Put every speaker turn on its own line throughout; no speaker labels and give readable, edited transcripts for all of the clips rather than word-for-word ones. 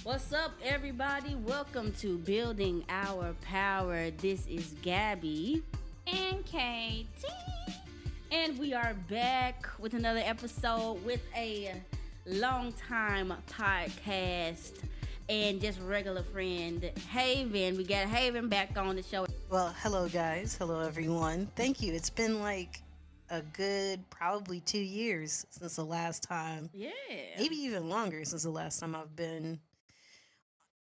What's up, everybody? Welcome to Building Our Power. This is Gabby.
And Katie.
And we are back with another episode with a long-time podcast and just regular friend, Haven. We got Haven back on the show.
Well, hello guys. Hello everyone. Thank you. It's been like a good probably 2 years since the last time.
Yeah.
Maybe even longer since the last time I've been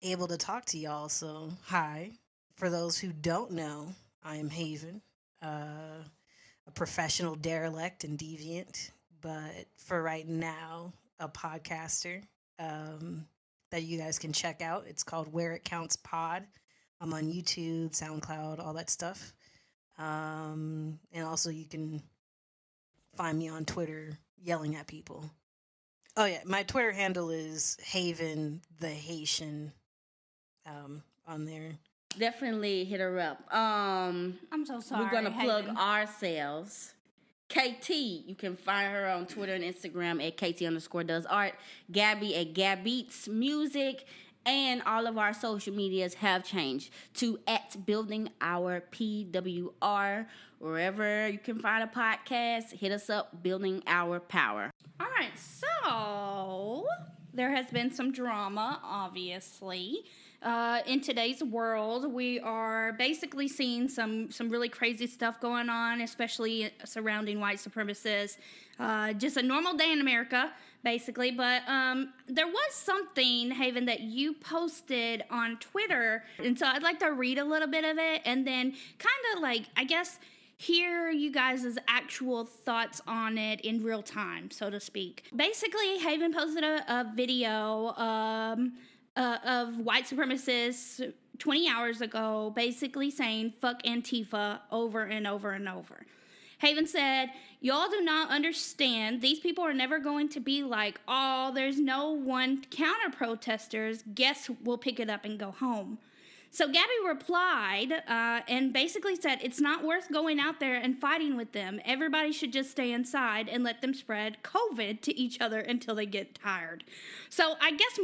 able to talk to y'all. So, hi. For those who don't know, I am Haven, a professional derelict and deviant, but for right now, a podcaster that you guys can check out. It's called Where It Counts Pod. I'm on YouTube, SoundCloud, all that stuff. And also, you can find me on Twitter yelling at people. Oh, yeah. My Twitter handle is Haven the Haitian on there.
Definitely hit her up.
I'm so sorry.
We're gonna plug
Haven.
ourselves. KT, you can find her on Twitter and Instagram at KT_does_art. Gabby at Gabbeats Music. And all of our social medias have changed to at Building Our PWR. Wherever you can find a podcast, hit us up, Building Our Power.
All right, so there has been some drama, obviously. In today's world, we are basically seeing some really crazy stuff going on, especially surrounding white supremacists. Just a normal day in America, basically. But there was something, Haven, that you posted on Twitter. And so I'd like to read a little bit of it and then kind of like, I guess, hear you guys' actual thoughts on it in real time, so to speak. Basically, Haven posted a video of white supremacists 20 hours ago, basically saying fuck Antifa over and over and over. Haven said, y'all do not understand. These people are never going to be like, oh, there's no one counter protesters. Guess we'll pick it up and go home. So Gabby replied and basically said, it's not worth going out there and fighting with them. Everybody should just stay inside and let them spread COVID to each other until they get tired. So I guess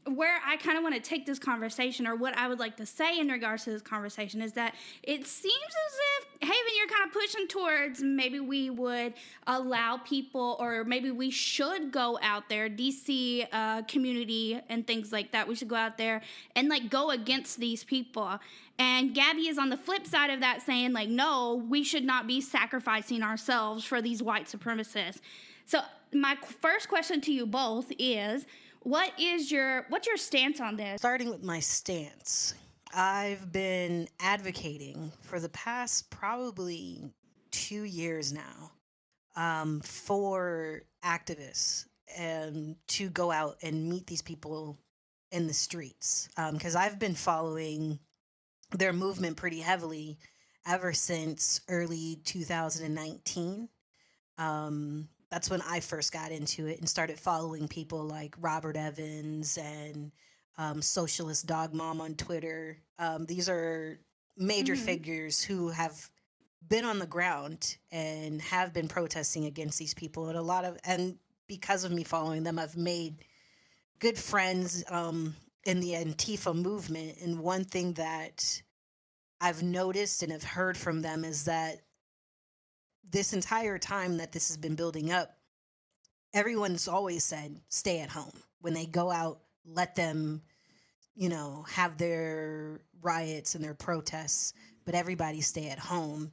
where I kind of want to take this conversation, or what I would like to say in regards to this conversation, is that it seems as if, Haven, you're kind of pushing towards maybe we would allow people, or maybe we should go out there, DC community and things like that. We should go out there and like go against these people. And Gabby is on the flip side of that saying like, no, we should not be sacrificing ourselves for these white supremacists. So my first question to you both is, what's your stance on this?
Starting with my stance, I've been advocating for the past probably 2 years now for activists to go out and meet these people in the streets. Because I've been following their movement pretty heavily ever since early 2019. That's when I first got into it and started following people like Robert Evans and Socialist Dog Mom on Twitter. These are major figures who have been on the ground and have been protesting against these people. And because of me following them, I've made good friends in the Antifa movement. And one thing that I've noticed and have heard from them is that this entire time that this has been building up, everyone's always said, stay at home. When they go out, let them, have their riots and their protests, but everybody stay at home.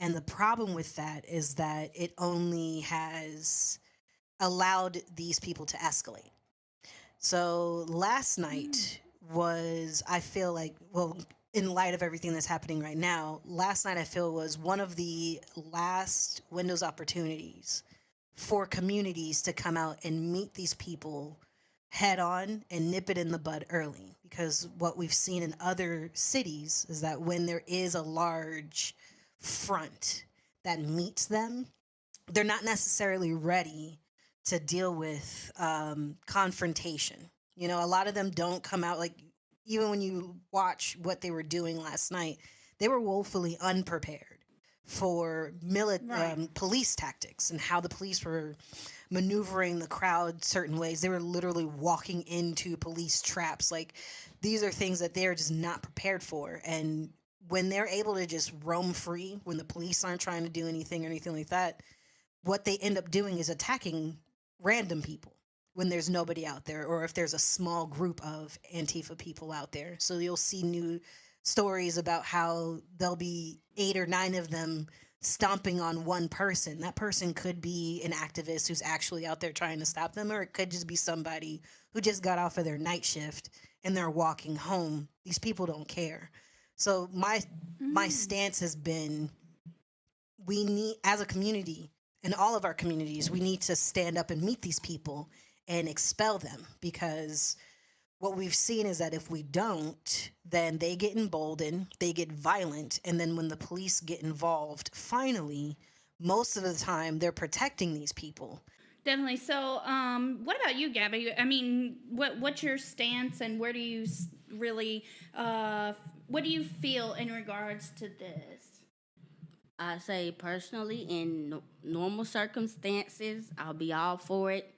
And the problem with that is that it only has allowed these people to escalate. So last night was, I feel like, well, in light of everything that's happening right now, last night I feel was one of the last windows opportunities for communities to come out and meet these people head on and nip it in the bud early. Because what we've seen in other cities is that when there is a large front that meets them, they're not necessarily ready to deal with confrontation. A lot of them don't come out, like, even when you watch what they were doing last night, they were woefully unprepared for
Right.
police tactics and how the police were maneuvering the crowd certain ways. They were literally walking into police traps. Like, these are things that they're just not prepared for. And when they're able to just roam free, when the police aren't trying to do anything or anything like that, what they end up doing is attacking random people when there's nobody out there, or if there's a small group of Antifa people out there. So you'll see new stories about how there'll be 8 or 9 of them stomping on one person. That person could be an activist who's actually out there trying to stop them, or it could just be somebody who just got off of their night shift and they're walking home. These people don't care. So my stance has been, we need, as a community, in all of our communities, we need to stand up and meet these people and expel them, because what we've seen is that if we don't, then they get emboldened, they get violent, and then when the police get involved, finally, most of the time they're protecting these people.
Definitely. So, what about you, Gabby? I mean, what's your stance, and where do you really, what do you feel in regards to this?
I say personally, in normal circumstances, I'll be all for it.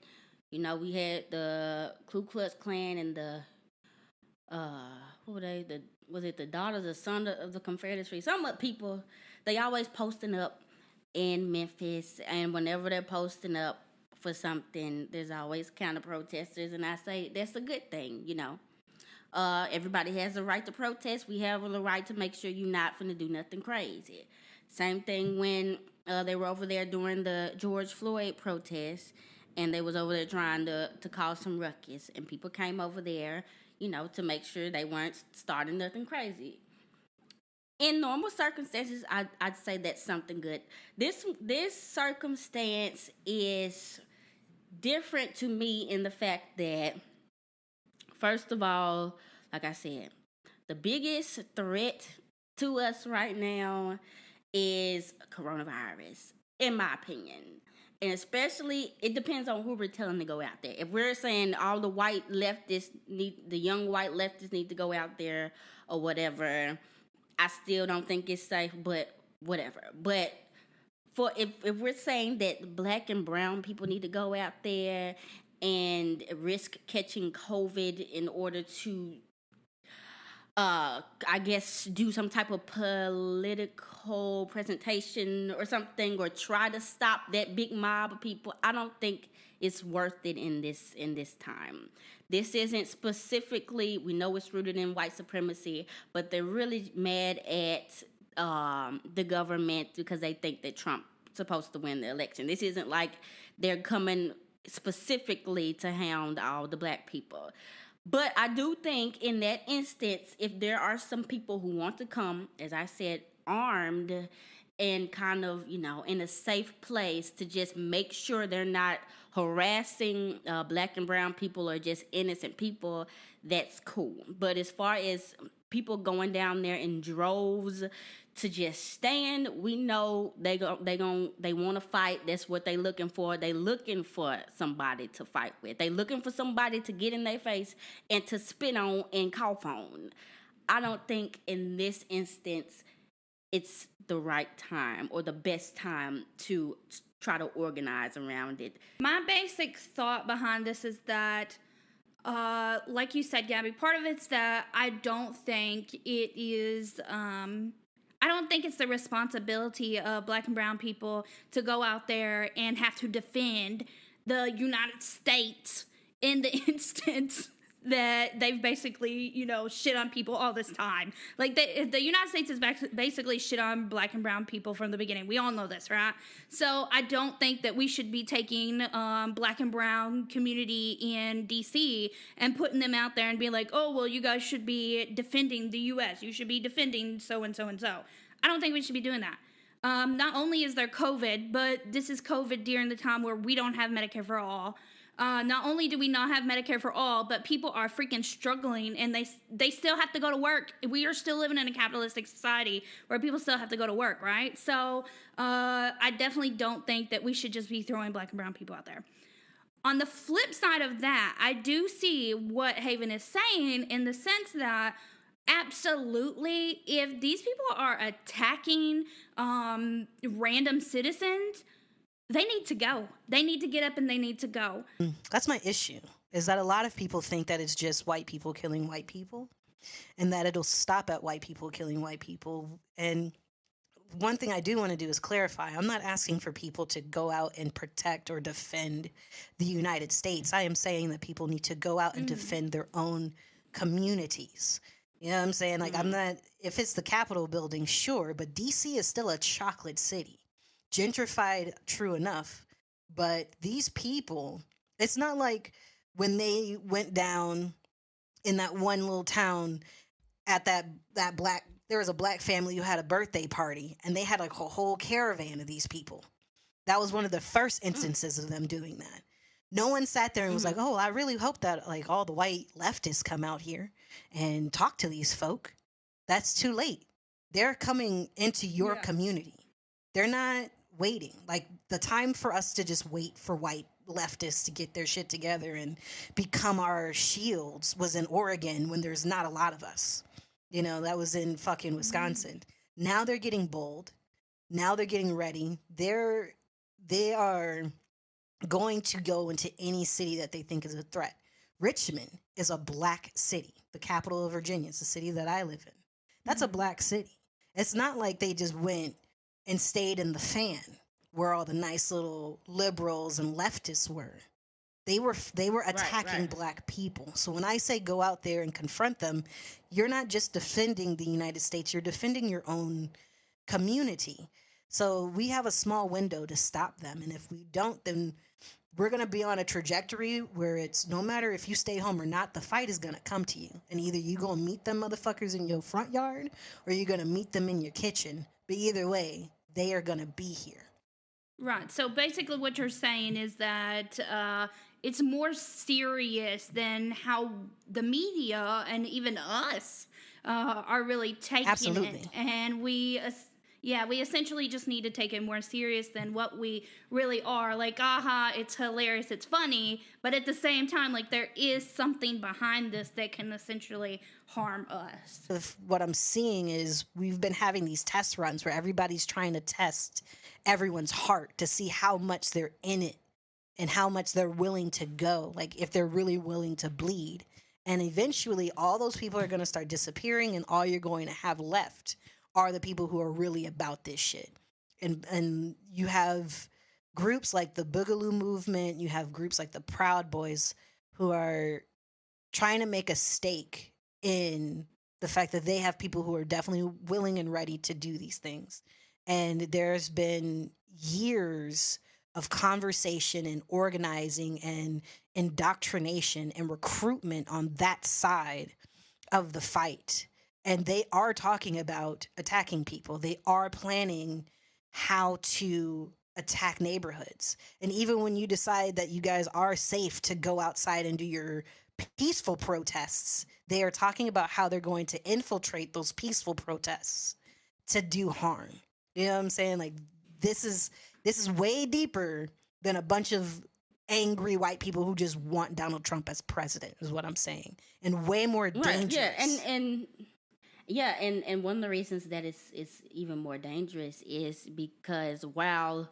You know, we had the Ku Klux Klan and the who were they? The Was it the Daughters or Sons of the Confederacy? Some of the people, they always posting up in Memphis, and whenever they're posting up for something, there's always counter protesters, and I say that's a good thing. You know, everybody has the right to protest. We have the right to make sure you're not finna do nothing crazy. Same thing when they were over there during the George Floyd protests, and they was over there trying to cause some ruckus, and people came over there, you know, to make sure they weren't starting nothing crazy. In normal circumstances, I'd say that's something good. This circumstance is different to me in the fact that, first of all, like I said, the biggest threat to us right now is coronavirus, in my opinion. And especially, it depends on who we're telling to go out there. If we're saying all the the young white leftists need to go out there or whatever, I still don't think it's safe, but whatever. But if we're saying that black and brown people need to go out there and risk catching COVID in order to I guess do some type of political presentation or something, or try to stop that big mob of people, I don't think it's worth it in this time. This isn't specifically, we know it's rooted in white supremacy, but they're really mad at the government because they think that Trump's supposed to win the election. This isn't like they're coming specifically to hound all the black people. But I do think in that instance, if there are some people who want to come, as I said, armed and kind of, you know, in a safe place to just make sure they're not harassing black and brown people or just innocent people, that's cool. But as far as people going down there in droves to just stand, we know they want to fight. That's what they looking for. They looking for somebody to fight with. They looking for somebody to get in their face and to spit on and cough on. I don't think in this instance it's the right time or the best time to try to organize around it.
My basic thought behind this is that, like you said, Gabby, part of it's that I don't think it is. I don't think it's the responsibility of black and brown people to go out there and have to defend the United States in the instance that they've basically, you know, shit on people all this time. Like, the United States has basically shit on black and brown people from the beginning. We all know this, right? So I don't think that we should be taking black and brown community in D.C. and putting them out there and being like, oh, well, you guys should be defending the U.S. You should be defending so and so and so. I don't think we should be doing that. Not only is there COVID, but this is COVID during the time where we don't have Medicare for all. Not only do we not have Medicare for all, but people are freaking struggling, and they still have to go to work. We are still living in a capitalistic society where people still have to go to work, right? So I definitely don't think that we should just be throwing black and brown people out there. On the flip side of that, I do see what Haven is saying in the sense that absolutely. If these people are attacking random citizens, they need to go. They need to get up and they need to go.
That's my issue, is that a lot of people think that it's just white people killing white people and that it'll stop at white people killing white people. And one thing I do want to do is clarify. I'm not asking for people to go out and protect or defend the United States. I am saying that people need to go out and defend their own communities. You know what I'm saying? Like, I'm not, if it's the Capitol building, sure, but DC is still a chocolate city. Gentrified, true enough. But these people, it's not like when they went down in that one little town at that black, there was a black family who had a birthday party and they had like a whole caravan of these people. That was one of the first instances of them doing that. No one sat there and was like, oh, I really hope that like all the white leftists come out here and talk to these folk. That's too late. They're coming into your community. They're not waiting. Like, the time for us to just wait for white leftists to get their shit together and become our shields was in Oregon when there's not a lot of us. You know, that was in fucking Wisconsin. Now they're getting bold. Now they're getting ready. They are going to go into any city that they think is a threat. Richmond is a black city. The capital of Virginia. It's the city that I live in. That's a black city. It's not like they just went and stayed in the fan where all the nice little liberals and leftists were. They were attacking black people. So when I say go out there and confront them, you're not just defending the United States, you're defending your own community. So we have a small window to stop them. And if we don't, then we're going to be on a trajectory where it's no matter if you stay home or not, the fight is going to come to you. And either you going to meet them motherfuckers in your front yard or you're going to meet them in your kitchen. But either way, they are going to be here.
Right. So basically, what you're saying is that it's more serious than how the media and even us are really taking it, and we essentially just need to take it more serious than what we really are. Like, it's hilarious, it's funny, but at the same time, like, there is something behind this that can essentially harm us.
What I'm seeing is we've been having these test runs where everybody's trying to test everyone's heart to see how much they're in it and how much they're willing to go, like if they're really willing to bleed. And eventually all those people are going to start disappearing, and all you're going to have left are the people who are really about this shit. And you have groups like the Boogaloo movement, you have groups like the Proud Boys who are trying to make a stake in the fact that they have people who are definitely willing and ready to do these things. And there's been years of conversation and organizing and indoctrination and recruitment on that side of the fight. And they are talking about attacking people. They are planning how to attack neighborhoods. And even when you decide that you guys are safe to go outside and do your peaceful protests, they are talking about how they're going to infiltrate those peaceful protests to do harm. You know what I'm saying? Like, this is way deeper than a bunch of angry white people who just want Donald Trump as president, is what I'm saying. And way more dangerous.
And one of the reasons that it's even more dangerous is because while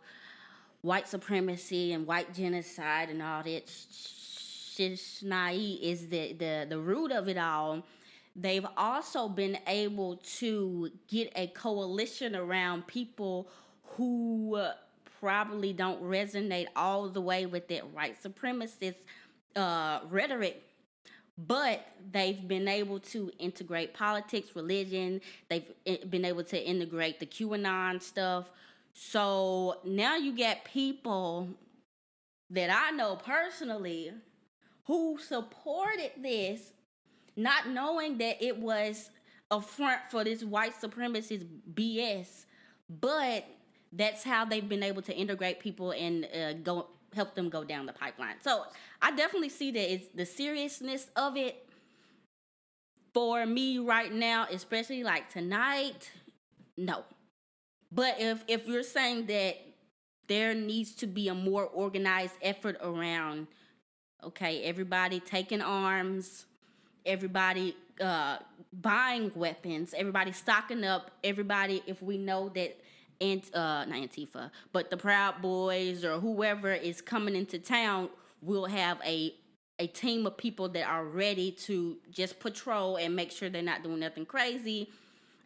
white supremacy and white genocide and all that shishnai is the root of it all, they've also been able to get a coalition around people who probably don't resonate all the way with that white supremacist rhetoric, but they've been able to integrate politics, religion. They've been able to integrate the QAnon stuff. So now you get people that I know personally who supported this, not knowing that it was a front for this white supremacist BS, but that's how they've been able to integrate people and help them go down the pipeline. So I definitely see that it's the seriousness of it for me right now, especially like tonight. No, but if you're saying that there needs to be a more organized effort around, okay, everybody taking arms, everybody buying weapons. Everybody stocking up. Everybody, if we know that, and not Antifa, but the Proud Boys or whoever is coming into town, will have a team of people that are ready to just patrol and make sure they're not doing nothing crazy.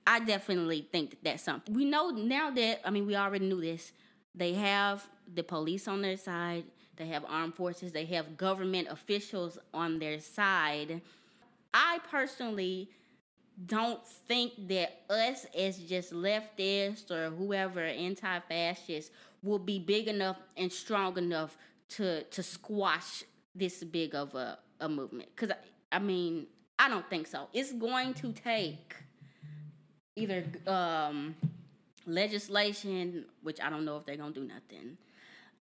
I definitely think that that's something. We know now that, I mean, we already knew this. They have the police on their side, they have armed forces, they have government officials on their side. I personally don't think that us as just leftists or whoever anti-fascists will be big enough and strong enough to squash this big of a movement. Because I mean, I don't think so. It's going to take either legislation, which I don't know if they're gonna do nothing,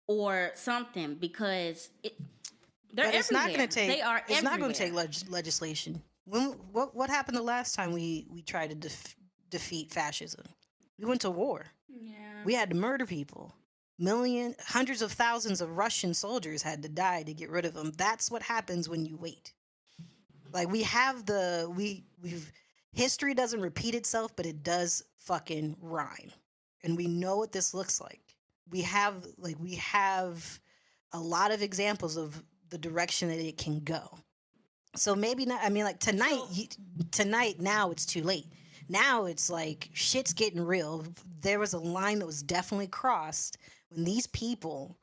or something, because they're
But it's
everywhere.
not going to take.
They are
It's
everywhere.
not going to take legislation. What happened the last time we tried to defeat fascism? We went to war.
Yeah.
We had to murder people. Hundreds of thousands of Russian soldiers had to die to get rid of them. That's what happens when you wait. Like we've history doesn't repeat itself, but it does fucking rhyme, and we know what this looks like. We have a lot of examples of the direction that it can go. So maybe not. I mean, like tonight now it's too late. Now it's like shit's getting real. There was a line that was definitely crossed when these people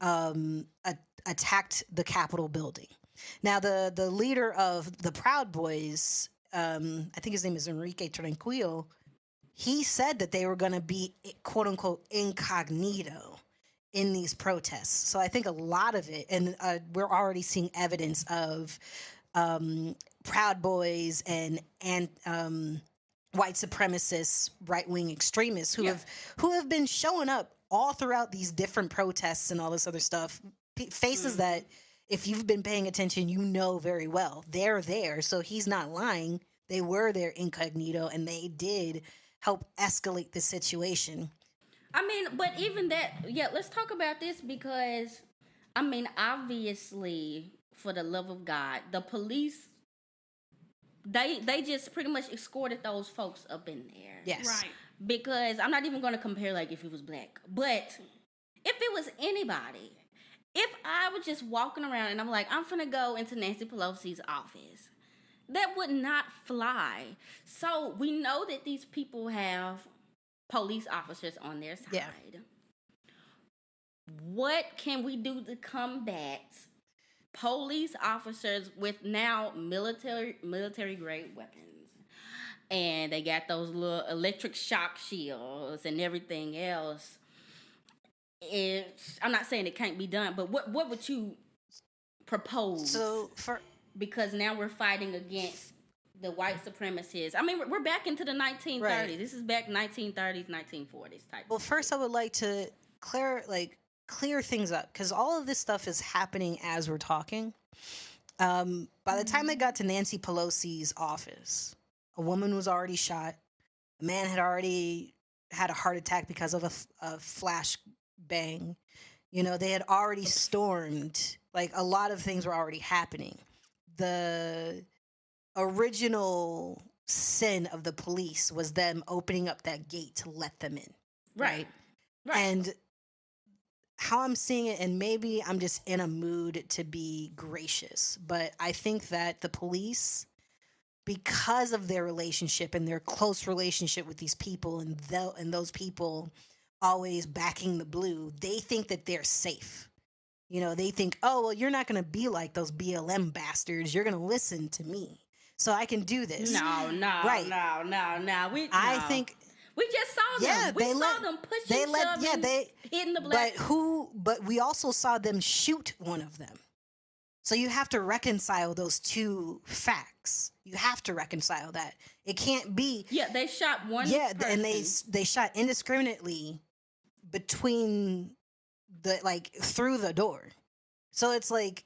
attacked the Capitol building. Now the leader of the Proud Boys, I think his name is Enrique Tranquillo. He said that they were going to be quote unquote incognito in these protests. So I think a lot of it, and we're already seeing evidence of Proud Boys and white supremacists, right wing extremists who have been showing up all throughout these different protests and all this other stuff. Faces that, if you've been paying attention, you know very well. They're there, so he's not lying. They were there incognito, and they did help escalate the situation.
I mean, but even that, yeah, let's talk about this because, I mean, obviously, for the love of God, the police, they just pretty much escorted those folks up in there.
Yes.
Right.
Because I'm not even going to compare, like, if it was black, but if it was anybody, if I was just walking around and I'm like, I'm finna go into Nancy Pelosi's office, that would not fly. So we know that these people have police officers on their side.
Yeah.
What can we do to combat police officers with now military grade weapons? And they got those little electric shock shields and everything else. I'm not saying it can't be done, but what would you propose? Because now we're fighting against the white supremacists. I mean, we're back into the 1930s. Right. This is back 1930s, 1940s type.
Well, first I would like to clear things up, because all of this stuff is happening as we're talking. By the time they got to Nancy Pelosi's office, a woman was already shot. A man had already had a heart attack because of a flash bang. You know, they had already stormed. Like, a lot of things were already happening. The original sin of the police was them opening up that gate to let them in. Right. And how I'm seeing it, and maybe I'm just in a mood to be gracious, but I think that the police, because of their relationship and their close relationship with these people, and those people always backing the blue, they think that they're safe. You know, they think, oh, well, you're not going to be like those BLM bastards. You're going to listen to me, so I can do this.
No.
I think
we just saw them. We saw them pushing, shoving, hitting the black.
But we also saw them shoot one of them. So you have to reconcile those two facts. You have to reconcile that. It can't be.
Yeah, they shot one. Yeah, person.
And they shot indiscriminately between through the door. So it's like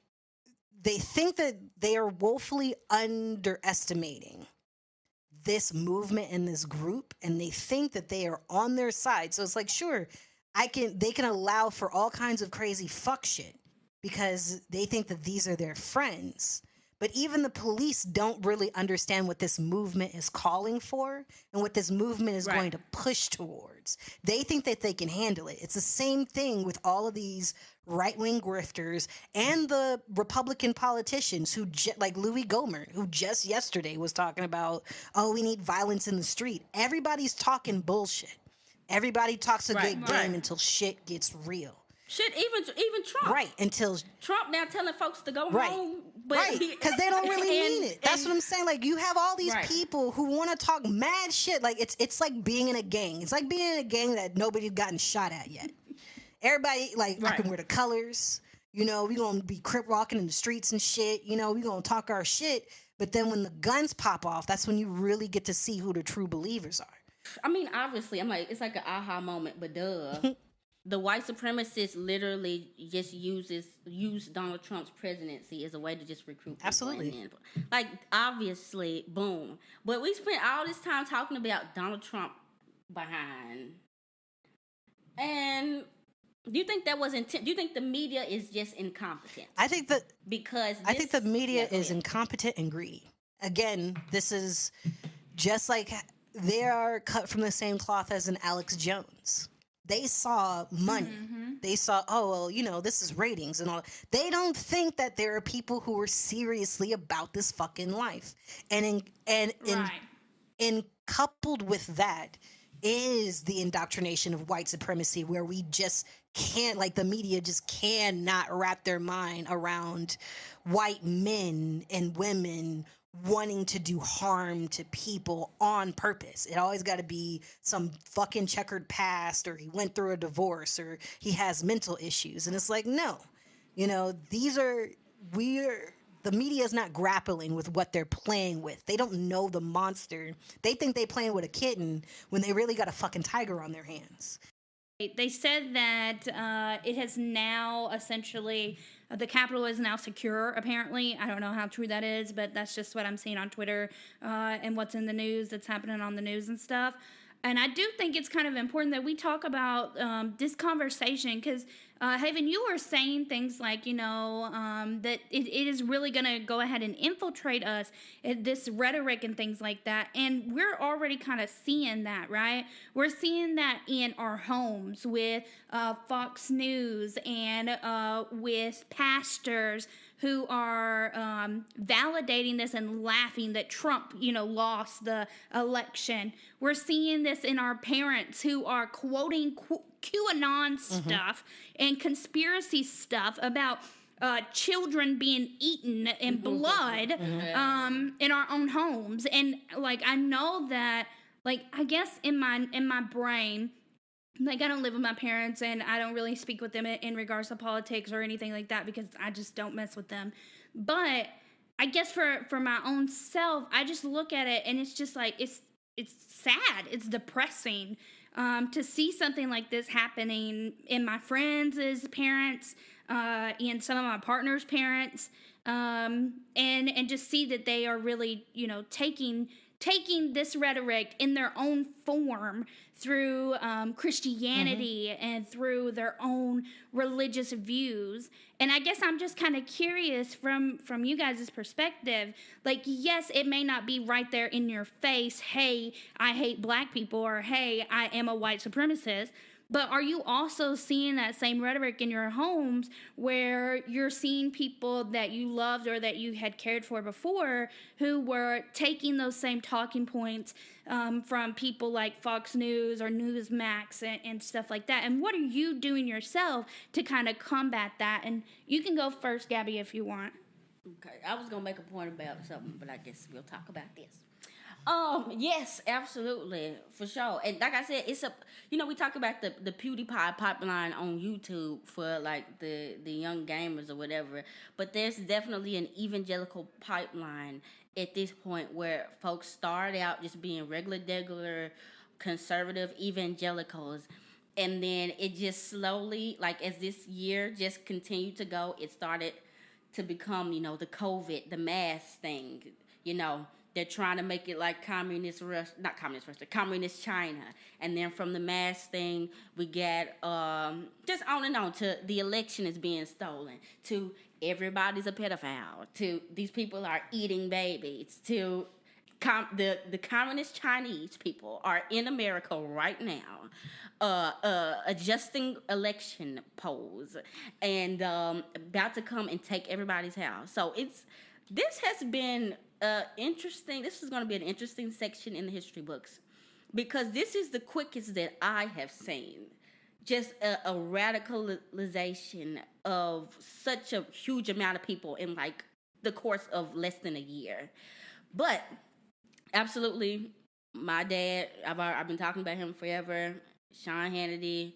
they think that they are woefully underestimating this movement and this group, and they think that they are on their side. So it's like, sure, they can allow for all kinds of crazy fuck shit because they think that these are their friends. But even the police don't really understand what this movement is calling for and what this movement is
Right.
going to push towards. They think that they can handle it. It's the same thing with all of these right-wing grifters and the Republican politicians who, like Louis Gohmert, who just yesterday was talking about, oh, we need violence in the street. Everybody's talking bullshit. Everybody talks a
Right,
good
right.
game until shit gets real.
Shit, even Trump.
Right, until
Trump now telling folks to go
Right.
home, but
right, because they don't really mean it. That's
and-
what I'm saying. Like, you have all these
Right.
people who want to talk mad shit. Like, it's like being in a gang. It's like being in a gang that nobody's gotten shot at yet. Everybody, like, I
Right.
can wear the colors. You know, we gonna be crip walking in the streets and shit. You know, we gonna talk our shit. But then when the guns pop off, that's when you really get to see who the true believers are.
I mean, obviously, I'm like, it's like an aha moment, but duh. The white supremacists literally just use Donald Trump's presidency as a way to just recruit people.
Absolutely.
And then, like, obviously, boom. But we spent all this time talking about Donald Trump behind. And do you think that was intent? Do you think the media is just incompetent?
I think that
Because
I think the media
yeah, go
is
ahead.
incompetent and greedy. Again, this is just like they are cut from the same cloth as an Alex Jones. They saw money. They saw, oh, well, you know, this is ratings and all. They don't think that there are people who are seriously about this fucking life. And in coupled with that is the indoctrination of white supremacy, where we just can't, like, the media just cannot wrap their mind around white men and women wanting to do harm to people on purpose. It always got to be some fucking checkered past, or he went through a divorce, or he has mental issues. And it's like, no, you know, the media is not grappling with what they're playing with. They don't know the monster. They think they playing with a kitten when they really got a fucking tiger on their hands.
They said that it has now essentially, the Capitol is now secure, apparently. I don't know how true that is, but that's just what I'm seeing on Twitter and what's in the news that's happening on the news and stuff. And I do think it's kind of important that we talk about this conversation because, Haven, you were saying things like, you know, that it is really going to go ahead and infiltrate us, this rhetoric and things like that. And we're already kind of seeing that, right? We're seeing that in our homes with Fox News and with pastors who are validating this and laughing that Trump, you know, lost the election. We're seeing this in our parents who are quoting QAnon stuff and conspiracy stuff about children being eaten in blood in our own homes. And, like, I know that, like, I guess in my brain, like, I don't live with my parents and I don't really speak with them in regards to politics or anything like that because I just don't mess with them. But I guess for my own self, I just look at it and it's just like, it's sad. It's depressing to see something like this happening in my friends' parents, and some of my partner's parents, and just see that they are really, you know, taking this rhetoric in their own form through Christianity and through their own religious views. And I guess I'm just kind of curious from you guys' perspective, like, yes, it may not be right there in your face, hey, I hate black people, or hey, I am a white supremacist. But are you also seeing that same rhetoric in your homes where you're seeing people that you loved or that you had cared for before who were taking those same talking points from people like Fox News or Newsmax and stuff like that? And what are you doing yourself to kind of combat that? And you can go first, Gabby, if you want.
Okay, I was gonna make a point about something, but I guess we'll talk about this. Yes, absolutely, for sure. And like I said, it's we talk about the PewDiePie pipeline on YouTube for, like, the young gamers or whatever, but there's definitely an evangelical pipeline at this point where folks start out just being regular conservative evangelicals, and then it just slowly, like, as this year just continued to go, it started to become, the COVID, the mask thing, They're trying to make it like communist Russia, not communist Russia, communist China. And then from the mask thing, we get just on and on to the election is being stolen, to everybody's a pedophile, to these people are eating babies, to the communist Chinese people are in America right now, adjusting election polls and about to come and take everybody's house. So this has been interesting. This is going to be an interesting section in the history books because this is the quickest that I have seen. Just a radicalization of such a huge amount of people in like the course of less than a year. But absolutely, my dad. I've been talking about him forever. Sean Hannity,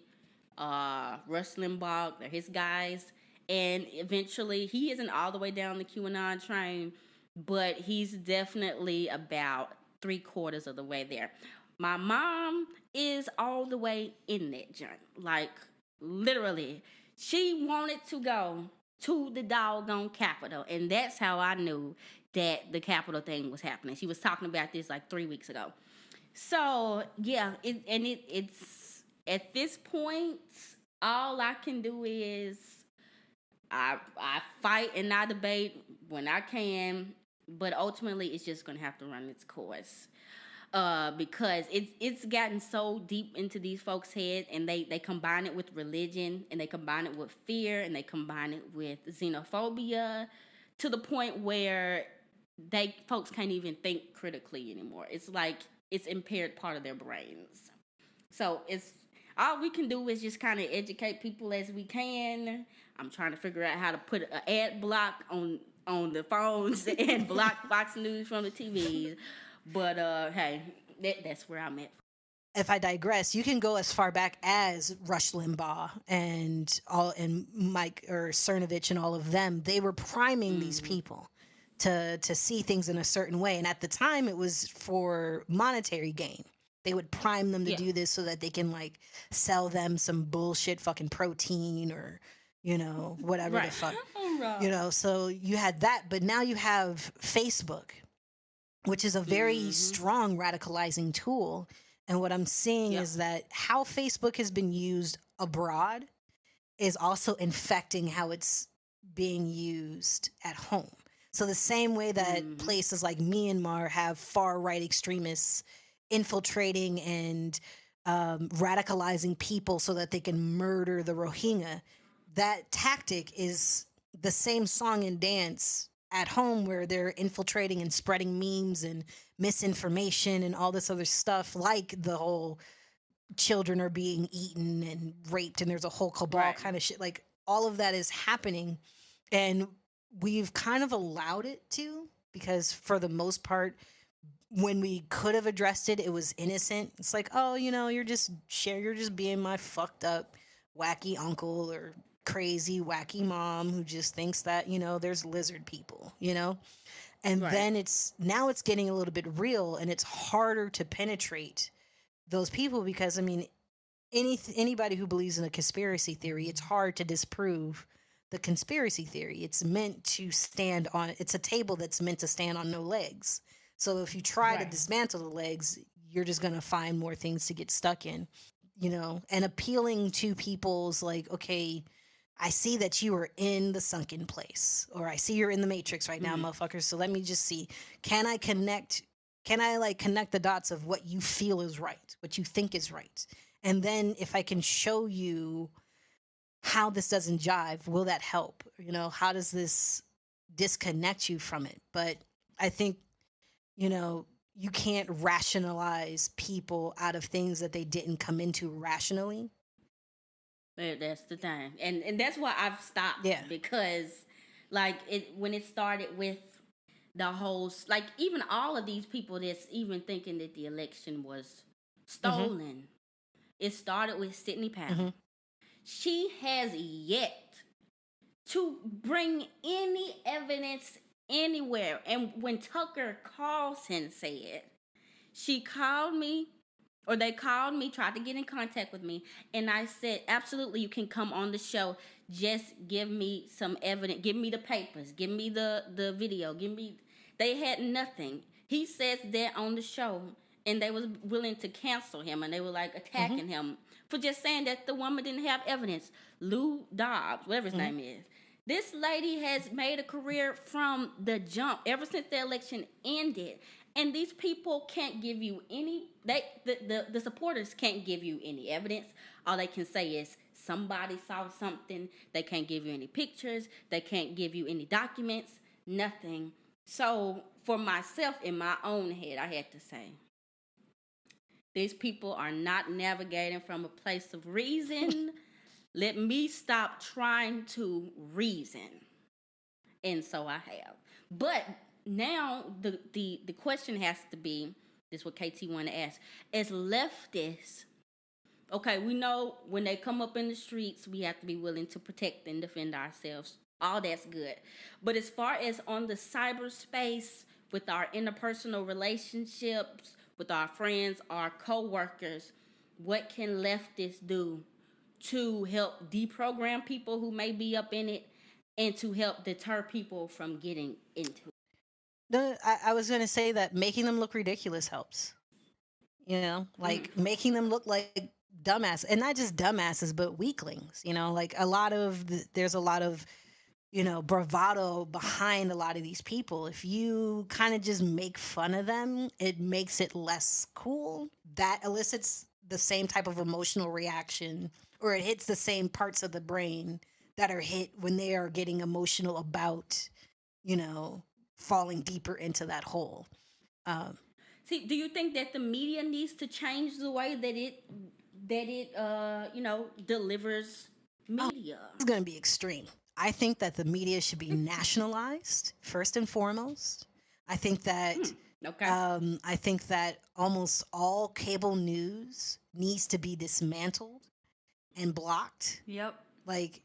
Rush Limbaugh, they're his guys, and eventually he isn't all the way down the QAnon train, but he's definitely about 3/4 of the way there. My mom is all the way in that joint, like literally. She wanted to go to the doggone Capitol, and that's how I knew that the Capitol thing was happening. She was talking about this like 3 weeks ago. So yeah, it's at this point, all I can do is I fight and I debate when I can, but ultimately it's just gonna have to run its course. Because it's gotten so deep into these folks' head, and they combine it with religion, and they combine it with fear, and they combine it with xenophobia, to the point where they folks can't even think critically anymore. It's like it's impaired part of their brains. So it's all we can do is just kind of educate people as we can. I'm trying to figure out how to put an ad block on the phones and block Fox News from the TVs. But hey, that's where I'm at.
If I digress, you can go as far back as Rush Limbaugh and Mike or Cernovich and all of them. They were priming these people to see things in a certain way, and at the time, it was for monetary gain. They would prime them to do this so that they can like sell them some bullshit fucking protein or whatever the fuck. So you had that, but now you have Facebook, which is a very strong radicalizing tool. And what I'm seeing is that how Facebook has been used abroad is also infecting how it's being used at home. So the same way that places like Myanmar have far right extremists infiltrating and radicalizing people so that they can murder the Rohingya, that tactic is the same song and dance at home, where they're infiltrating and spreading memes and misinformation and all this other stuff, like the whole children are being eaten and raped and there's a whole cabal kind of shit. Like all of that is happening, and we've kind of allowed it to, because for the most part, when we could have addressed it, it was innocent. It's like, oh, you're just being my fucked up wacky uncle or crazy wacky mom who just thinks that there's lizard people, and then it's getting a little bit real, and it's harder to penetrate those people, because I mean, anybody who believes in a conspiracy theory, it's hard to disprove the conspiracy theory. It's meant to stand on, it's a table that's meant to stand on no legs. So if you try to dismantle the legs, you're just going to find more things to get stuck in, and appealing to people's like, okay, I see that you are in the sunken place, or I see you're in the matrix right now, motherfuckers. So let me just see, can I connect the dots of what you feel is right, what you think is right? And then if I can show you how this doesn't jive, will that help? How does this disconnect you from it? But I think, you can't rationalize people out of things that they didn't come into rationally.
That's the thing, and that's why I've stopped.
Yeah,
because like when it started with the whole, like, even all of these people that's even thinking that the election was stolen. It started with Sidney Powell. She has yet to bring any evidence anywhere. And when Tucker Carlson said, she called me, or they called me, tried to get in contact with me, and I said, absolutely, you can come on the show. Just give me some evidence. Give me the papers. Give me the video. They had nothing. He says that on the show, and they was willing to cancel him, and they were like
Mm-hmm.
attacking him for just saying that the woman didn't have evidence. Lou Dobbs, whatever his
Mm-hmm.
name is. This lady has made a career from the jump ever since the election ended. And these people can't give you any the supporters can't give you any evidence. All they can say is somebody saw something. They can't give you any pictures. They can't give you any documents. Nothing. So for myself in my own head, I had to say, these people are not navigating from a place of reason. Let me stop trying to reason. And so I have. But now the question has to be, this is what KT want to ask. As leftists, okay, we know when they come up in the streets, we have to be willing to protect and defend ourselves. All that's good. But as far as on the cyberspace, with our interpersonal relationships, with our friends, our co-workers, what can leftists do to help deprogram people who may be up in it and to help deter people from getting into it?
No, I was going to say that making them look ridiculous helps. You know, like making them look like dumbass, and not just dumbasses, but weaklings. You know, like there's a lot of, you know, bravado behind a lot of these people. If you kind of just make fun of them, it makes it less cool. That elicits the same type of emotional reaction, or it hits the same parts of the brain that are hit when they are getting emotional about, you know, falling deeper into that hole. Um,
See, do you think that the media needs to change the way that it delivers
oh,
media?
it's going to be extreme. I think that the media should be nationalized first and foremost. I think that
Okay.
I think that almost all cable news needs to be dismantled and blocked.
Yep.
Like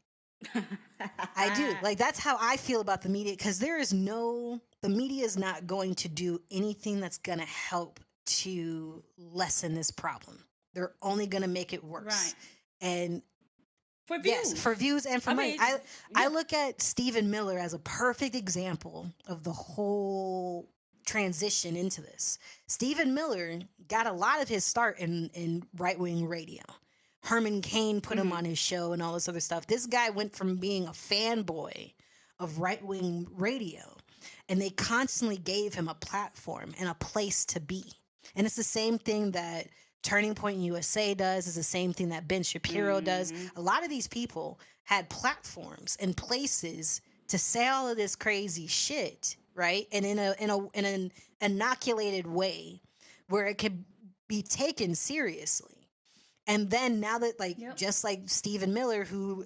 I do. Like that's how I feel about the media, because the media is not going to do anything that's going to help to lessen this problem. They're only going to make it worse.
Right.
And
For views.
yes, for views and for money.
mean,
I look at Stephen Miller as a perfect example of the whole transition into this. Stephen Miller got a lot of his start in right wing radio. Herman Cain put him on his show and all this other stuff. This guy went from being a fanboy of right wing radio, and they constantly gave him a platform and a place to be. And it's the same thing that Turning Point USA does, is the same thing that Ben Shapiro does. A lot of these people had platforms and places to say all of this crazy shit, right? And in an inoculated way where it could be taken seriously. And then now that just like Stephen Miller, who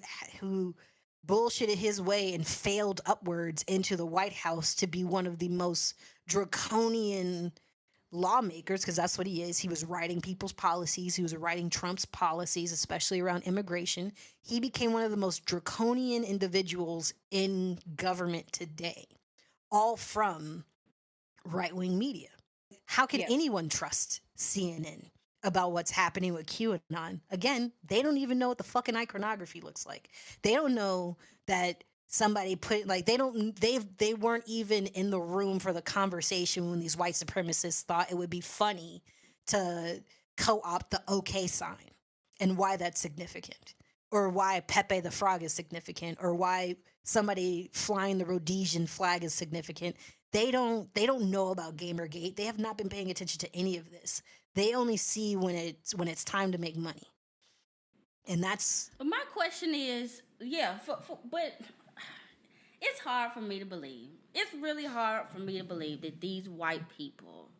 bullshitted his way and failed upwards into the White House to be one of the most draconian lawmakers, because that's what he is. He was writing people's policies. He was writing Trump's policies, especially around immigration. He became one of the most draconian individuals in government today, all from right-wing media. How can anyone trust CNN about what's happening with QAnon? Again, they don't even know what the fucking iconography looks like. They don't know that somebody put they weren't even in the room for the conversation when these white supremacists thought it would be funny to co-opt the OK sign, and why that's significant, or why Pepe the Frog is significant, or why somebody flying the Rhodesian flag is significant. They don't know about Gamergate. They have not been paying attention to any of this. They only see when it's time to make money. And that's
my question is, but it's hard for me to believe. It's really hard for me to believe that these white people,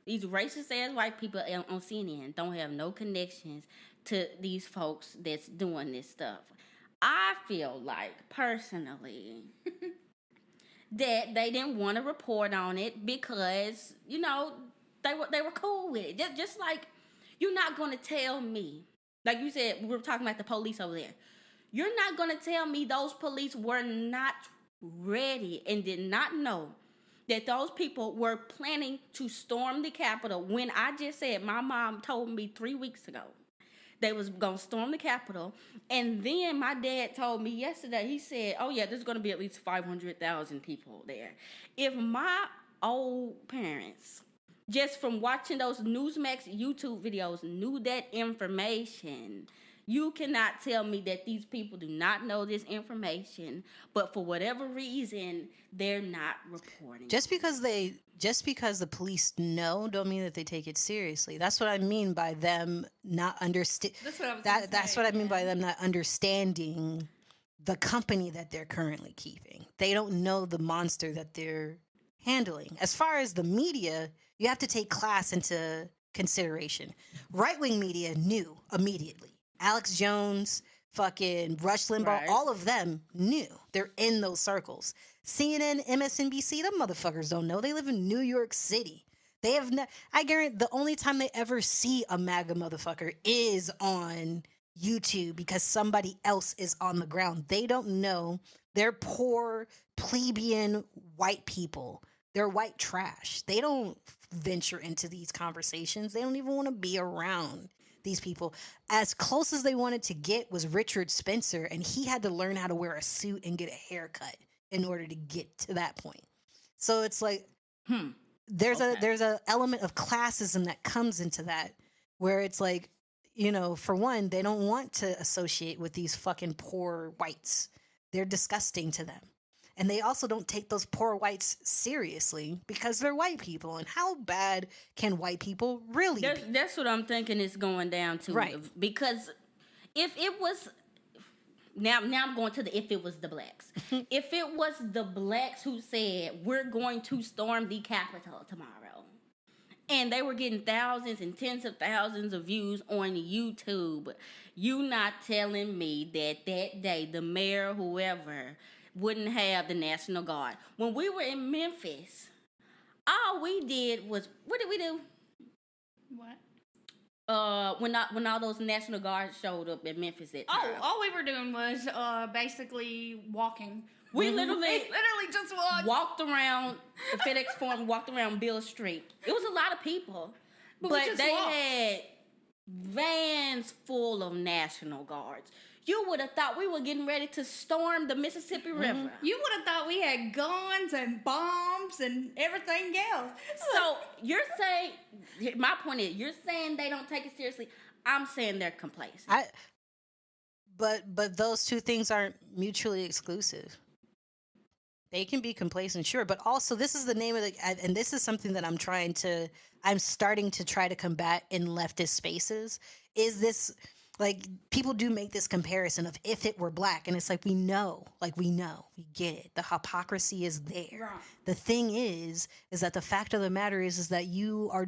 these racist ass white people on CNN, don't have no connections to these folks that's doing this stuff. I feel like, personally, that they didn't want to report on it because, they were cool with it. Just like, you're not going to tell me, like you said, we were talking about the police over there. You're not going to tell me those police were not ready and did not know that those people were planning to storm the Capitol, when I just said, my mom told me 3 weeks ago they was going to storm the Capitol. And then my dad told me yesterday, he said, oh yeah, there's going to be at least 500,000 people there. If my old parents, just from watching those Newsmax YouTube videos, knew that information. You cannot tell me that these people do not know this information, but for whatever reason, they're not reporting.
Just because the police know, don't mean that they take it seriously. That's what I mean by them not understand.
That's what I was.
That's what I mean by them not understanding the company that they're currently keeping. They don't know the monster that they're handling. As far as the media, you have to take class into consideration. Right-wing media knew immediately. Alex Jones, fucking Rush Limbaugh,
Right.
all of them knew. They're in those circles. CNN, MSNBC, them motherfuckers don't know. They live in New York City. They have I guarantee the only time they ever see a MAGA motherfucker is on YouTube because somebody else is on the ground. They don't know. They're poor, plebeian white people. They're white trash. They don't venture into these conversations. They don't even want to be around these people. As close as they wanted to get was Richard Spencer, and he had to learn how to wear a suit and get a haircut in order to get to that point. So it's like there's a element of classism that comes into that, where it's like, you know, for one, they don't want to associate with these fucking poor whites. They're disgusting to them. And they also don't take those poor whites seriously because they're white people. And how bad can white people really be?
That's what I'm thinking is going down to.
Right.
Because if it was... Now I'm going to the if it was the blacks. If it was the blacks who said, we're going to storm the Capitol tomorrow, and they were getting thousands and tens of thousands of views on YouTube, you not telling me that day the mayor, whoever, wouldn't have the National Guard. When we were in Memphis, all we did was, what did we do?
What?
When all those National Guards showed up in Memphis that time.
All we were doing was basically walking.
We literally
just
walked around the FedEx Forum, walked around Bill Street. It was a lot of people, but they had vans full of National Guards. You would have thought we were getting ready to storm the Mississippi River.
You would have thought we had guns and bombs and everything else.
So you're saying, my point is, you're saying they don't take it seriously. I'm saying they're complacent.
But those two things aren't mutually exclusive. They can be complacent, sure, but also this is the name of and this is something that I'm starting to try to combat in leftist spaces. Is this, like, people do make this comparison of if it were black, and it's like, we get it. The hypocrisy is there.
Right.
The thing is that the fact of the matter is that you are,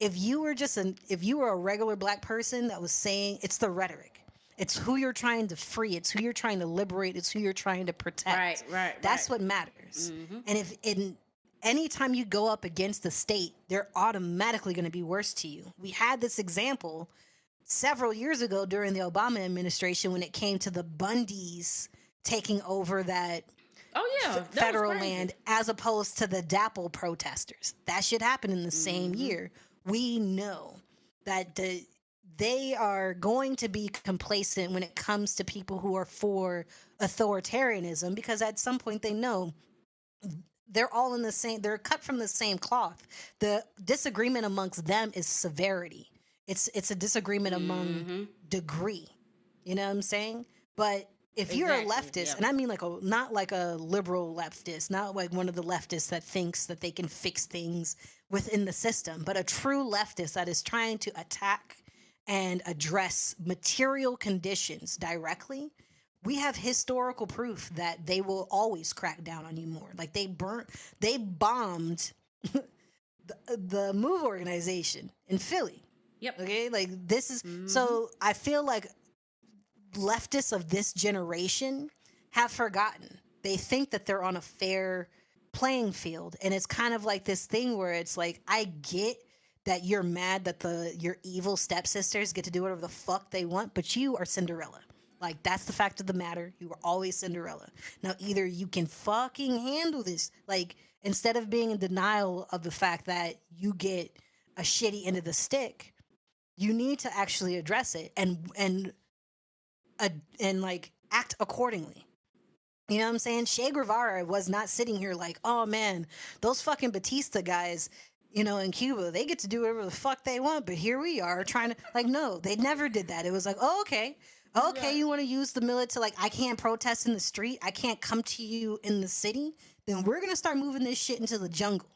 if you were a regular black person that was saying, it's the rhetoric. It's who you're trying to free. It's who you're trying to liberate. It's who you're trying to protect.
Right.
That's what matters. Mm-hmm. And anytime you go up against the state, they're automatically going to be worse to you. We had this example several years ago during the Obama administration when it came to the Bundys taking over that federal land as opposed to the DAPL protesters. That shit happened in the same year. We know that they are going to be complacent when it comes to people who are for authoritarianism, because at some point they know they're all in the same, they're cut from the same cloth. The disagreement amongst them is severity. It's a disagreement among degree. You know what I'm saying? But if you're a leftist, and I mean not like a liberal leftist, not like one of the leftists that thinks that they can fix things within the system, but a true leftist that is trying to attack and address material conditions directly, we have historical proof that they will always crack down on you more. Like they bombed the MOVE organization in Philly.
Yep.
Okay, like this is so I feel like leftists of this generation have forgotten. They think that they're on a fair playing field, and it's kind of like this thing where it's like, I get that you're mad that your evil stepsisters get to do whatever the fuck they want, but you are Cinderella. Like, that's the fact of the matter. You were always Cinderella. Now, either you can fucking handle this, like, instead of being in denial of the fact that you get a shitty end of the stick, you need to actually address it and like act accordingly. You know what I'm saying? Che Guevara was not sitting here like, oh man, those fucking Batista guys, in Cuba, they get to do whatever the fuck they want, but here we are trying to, like, no, they never did that. It was like, oh, okay. Okay,
Right.
you want to use the military, like, I can't protest in the street, I can't come to you in the city, then we're going to start moving this shit into the jungle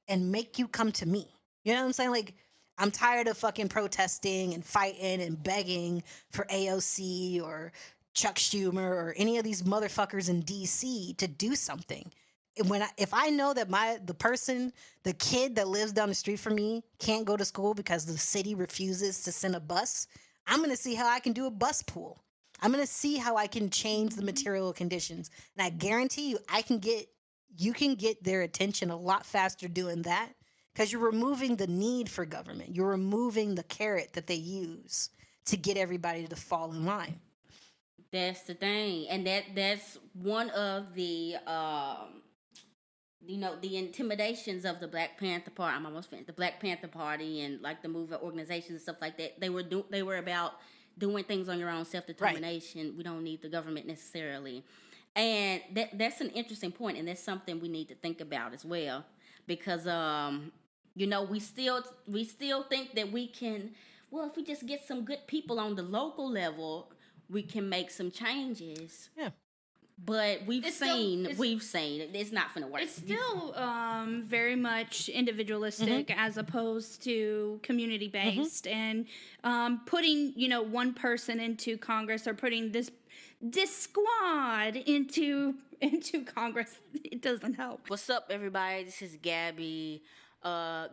and make you come to me. You know what I'm saying? Like, I'm tired of fucking protesting and fighting and begging for AOC or Chuck Schumer or any of these motherfuckers in DC to do something. And if I know that the kid that lives down the street from me can't go to school because the city refuses to send a bus, I'm going to see how I can do a bus pool. I'm going to see how I can change the material conditions. And I guarantee you can get their attention a lot faster doing that, because you're removing the need for government. You're removing the carrot that they use to get everybody to fall in line.
That's the thing, and that's one of the the intimidations of the Black Panther Party. I'm almost finished. The Black Panther Party and like the movement organizations and stuff like that. They were about doing things on your own, self determination. Right. We don't need the government necessarily, and that's an interesting point, and that's something we need to think about as well, because we still think that we can. Well, if we just get some good people on the local level, we can make some changes.
Yeah.
But we've seen it's not going to work.
It's still very much individualistic as opposed to community based, and putting one person into Congress or putting this squad into Congress, it doesn't help.
What's up, everybody? This is Gabby.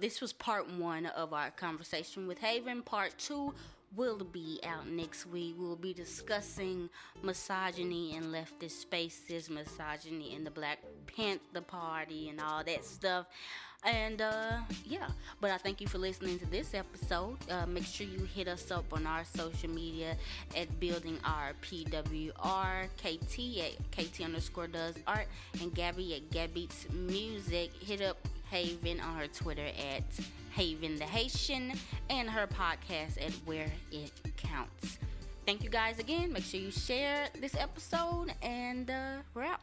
This was part 1 of our conversation with Haven. Part 2 will be out next week. We'll be discussing misogyny in leftist spaces, misogyny in the Black Panther Party, and all that stuff. And but I thank you for listening to this episode. Make sure you hit us up on our social media at Building Our PWR, KT at KT_does_art, and Gabby at Gabby's Music. Hit up Haven on her Twitter at Haven the Haitian, and her podcast at Where It Counts. Thank you guys again. Make sure you share this episode, and we're out.